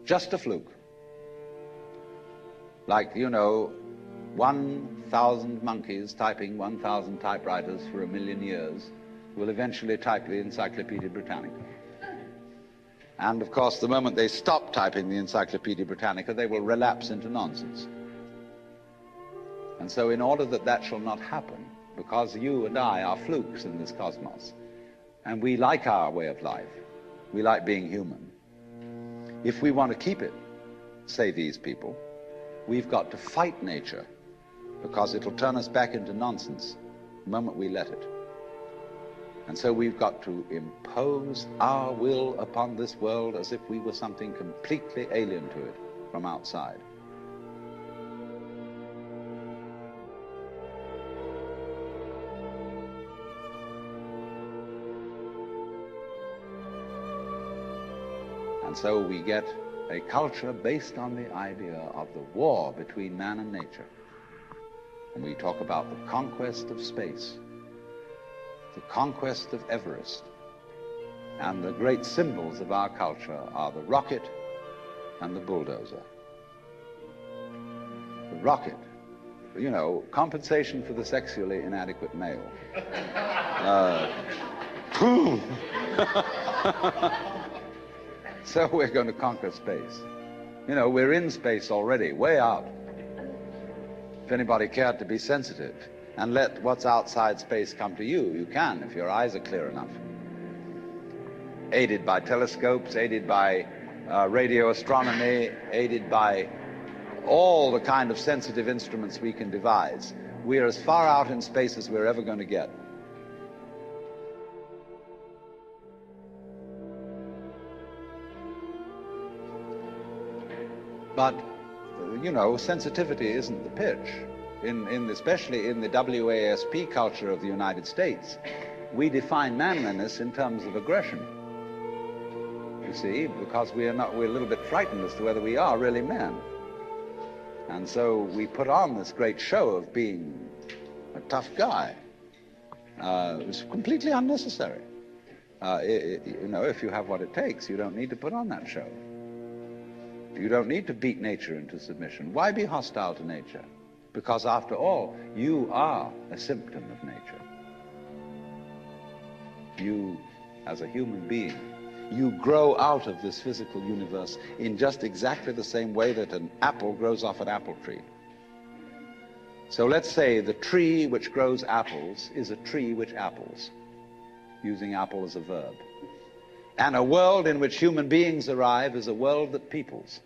Just a fluke. Like, you know, 1,000 monkeys typing 1,000 typewriters for 1,000,000 years will eventually type the Encyclopedia Britannica. And of course, the moment they stop typing the Encyclopedia Britannica, they will relapse into nonsense. And so in order that that shall not happen, because you and I are flukes in this cosmos, and we like our way of life, we like being human, if we want to keep it, say these people, we've got to fight nature, because it'll turn us back into nonsense the moment we let it. And so we've got to impose our will upon this world as if we were something completely alien to it from outside. And so we get a culture based on the idea of the war between man and nature. And we talk about the conquest of space, the conquest of Everest. And the great symbols of our culture are the rocket and the bulldozer. The rocket, you know, compensation for the sexually inadequate male. Boom! So we're going to conquer space. You know, we're in space already, way out. If anybody cared to be sensitive and let what's outside space come to you, you can, if your eyes are clear enough. Aided by telescopes, aided by radio astronomy, aided by all the kind of sensitive instruments we can devise. We are as far out in space as we're ever going to get. But, you know, sensitivity isn't the pitch. Especially in the WASP culture of the United States, we define manliness in terms of aggression. You see, because we're a little bit frightened as to whether we are really men. And so we put on this great show of being a tough guy. It's completely unnecessary. You know, if you have what it takes, you don't need to put on that show. You don't need to beat nature into submission. Why be hostile to nature? Because after all, you are a symptom of nature. You, as a human being, you grow out of this physical universe in just exactly the same way that an apple grows off an apple tree. So let's say the tree which grows apples is a tree which apples, using apple as a verb. And a world in which human beings arrive is a world that peoples.